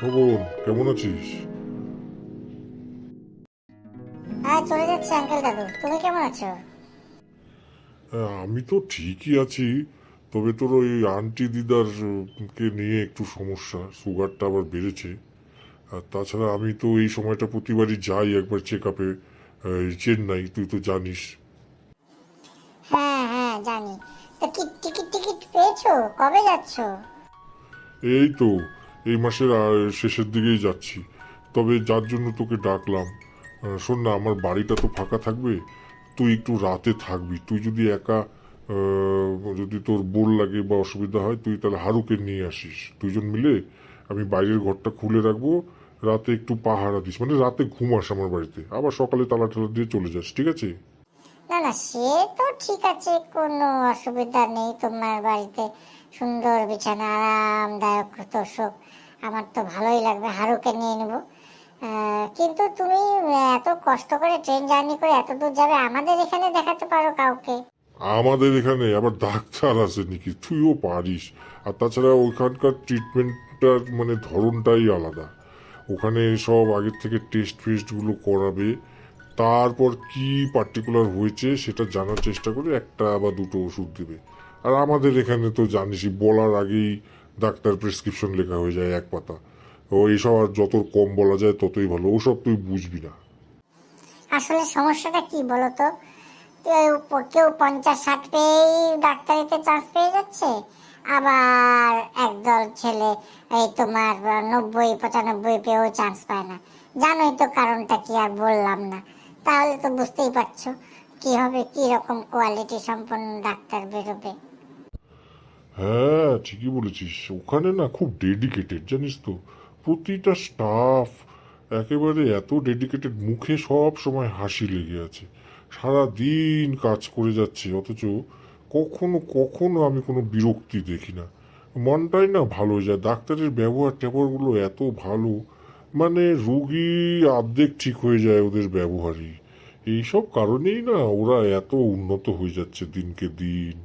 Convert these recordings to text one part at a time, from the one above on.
খবর, কেমন আছিস? হ্যাঁ, চলে যাচ্ছে আঙ্কেল দাদু। তুমি কেমন আছো? আমি তো ঠিকই আছি। তবে তোর ওই আন্টি দিদার কে নিয়ে একটু সমস্যা, সুগারটা আবার বেড়েছে। আর তাছাড়া আমি তো এই সময়টা প্রতিবারই যাই একবার চেক আপে, চেন্নাই, তুই তো জানিস। হ্যাঁ হ্যাঁ, জানি। তা কি টিকিট টিকিট পেয়েছো? কবে যাচ্ছো? এই তো এই মাসের শেষের দিকেই যাচ্ছি। তবে যার জন্য তোকে ডাকলাম, শোন না, আমার বাড়িটা তো ফাঁকা থাকবে, তুই একটু রাতে থাকবি। তুই যদি একা, যদি তোর বোর লাগে বা অসুবিধা হয়, তুই তাহলে হারুকে নিয়ে আসিস। দুজন মিলে আমি বাইরের ঘরটা খুলে রাখবো, রাতে একটু পাহারা দিস, মানে রাতে ঘুমাস আমার বাড়িতে, আবার সকালে তালা টালা দিয়ে চলে যাস, ঠিক আছে? না না, সে তো ঠিক আছে, কোনো অসুবিধা নেই। তোমার বাড়িতে সুন্দর বিছানা, আরামদায়ক তোষক, আমার তো ভালোই লাগবে। হারুকে নিয়ে নেবো। কিন্তু তুমি এত কষ্ট করে ট্রেন জার্নি করে এত দূর যাবে, আমাদের এখানে দেখাতে পারো কাউকে। আমাদের এখানে আবার ডাক্তার আছে নাকি? তুইও পারিস। আর তাছাড়া ওইখানকার ট্রিটমেন্টটার মানে ধরনটাই আলাদা। ওখানে সব আগের থেকে টেস্ট ফেস্টগুলো করাবে, তারপর কি পার্টিকুলার হয়েছে সেটা জানার চেষ্টা করে একটা বা দুটো ওষুধ দেবে। আর আমাদের এখানে তো জানিসই, বলার আগেই ডাক্তার প্রেসক্রিপশন লেখা হয়ে যায় এক পাতা। ও এইসব আর যত কম বলা যায় ততই ভালো, ওসব তুই বুঝবি না। আসলে সমস্যাটা কি বলো তো? কেউ কেউ 50-60 পেয়েই ডাক্তারিতে চান্স পেয়ে যাচ্ছে, আবার একদল ছেলে এই তোমার 90-95 পেয়েও চান্স পায় না। জানোই তো কারণটা কি, আর বললাম না। তাহলে তো বুঝতেই পারছো কি হবে, কি রকম কোয়ালিটি সম্পন্ন ডাক্তার বেরোবে। হ্যাঁ, ঠিকই বলেছিস। ওখানে না খুব ডেডিকেটেড, জানিস তো, প্রতিটা স্টাফ একেবারে এত ডেডিকেটেড, মুখে সব সময় হাসি লেগে আছে, সারা দিন কাজ করে যাচ্ছে, অথচ কখনো কখনো আমি কোনো বিরক্তি দেখি না। মনটাই না ভালো হয়ে যায়। ডাক্তারের ব্যবহার ট্যাবহারগুলো এত ভালো, মানে রুগী অর্ধেক ঠিক হয়ে যায় ওদের ব্যবহারই। এইসব কারণেই না ওরা এত উন্নত হয়ে যাচ্ছে দিনকে দিন।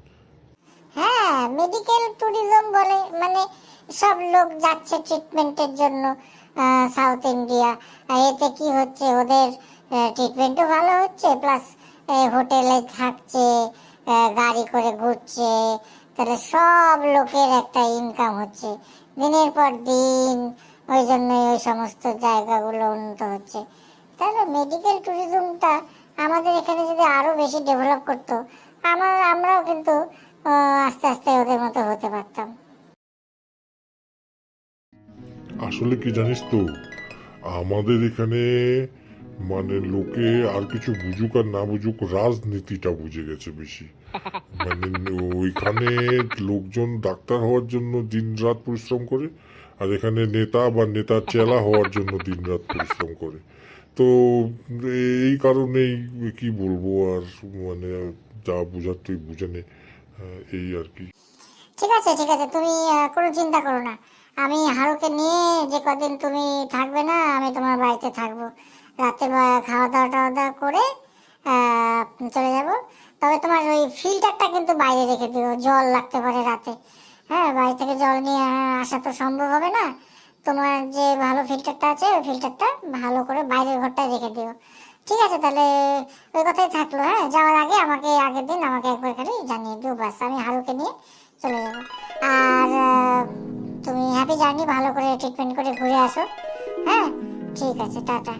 হ্যাঁ, মেডিকেল ট্যুরিজম বলে, মানে সব লোক যাচ্ছে ট্রিটমেন্টের জন্য সাউথ ইন্ডিয়া। এতে কি হচ্ছে, ওদের ট্রিটমেন্টও ভালো হচ্ছে, প্লাস হোটেলে থাকছে, গাড়ি করে ঘুরছে। তাহলে সব লোকের একটা ইনকাম হচ্ছে দিনের পর দিন। ওই জন্যই ওই সমস্ত জায়গাগুলো উন্নত হচ্ছে। তাহলে মেডিকেল ট্যুরিজমটা আমাদের এখানে যদি আরো বেশি ডেভেলপ করতো, আমরাও কিন্তু আস্তে আস্তে ওদের মতো হতে পারতাম। আসলে কি জানিস তো, আমাদের এখানে মানে লোকে আর কিছু বুঝুক আর না বুঝুক, রাজনীতিটা বুঝে গেছে বেশি। মানে ওইখানে লোকজন ডাক্তার হওয়ার জন্য দিন রাত পরিশ্রম করে, আর এখানে নেতা বা নেতার চেলা হওয়ার জন্য দিন রাত পরিশ্রম করে। তো এই কারণেই কি বলবো আর, মানে যা বুঝার তুই বুঝে নে। এই আর কি। ঠিক আছে ঠিক আছে, তুমি কোনো চিন্তা করো না। আমি হারুকে নিয়ে যে কদিন তুমি থাকবে না, আমি তোমার বাড়িতে থাকবো। রাতে খাওয়া দাওয়া টাওয়া দাওয়া করে আহ, চলে যাব। তবে তোমার ওই ফিল্টারটা কিন্তু বাইরে রেখে দিও, জল লাগতে পারে রাতে। হ্যাঁ, বাড়ি থেকে জল নিয়ে আসা তো সম্ভব হবে না। তোমার যে ভালো ফিল্টারটা আছে, ওই ফিল্টারটা ভালো করে বাইরের ঘরটায় রেখে দিও। ঠিক আছে, তাহলে ওই কথাই থাকলো। হ্যাঁ, যাওয়ার আগে আমাকে, আগের দিন আমাকে একবার খালি জানিয়ে দিও, বাস আমি হারুকে নিয়ে চলে যাবো। আর তুমি হ্যাপি জার্নি, ভালো করে ট্রিটমেন্ট করে ঘুরে আসো। হ্যাঁ, ঠিক আছে, টাটা।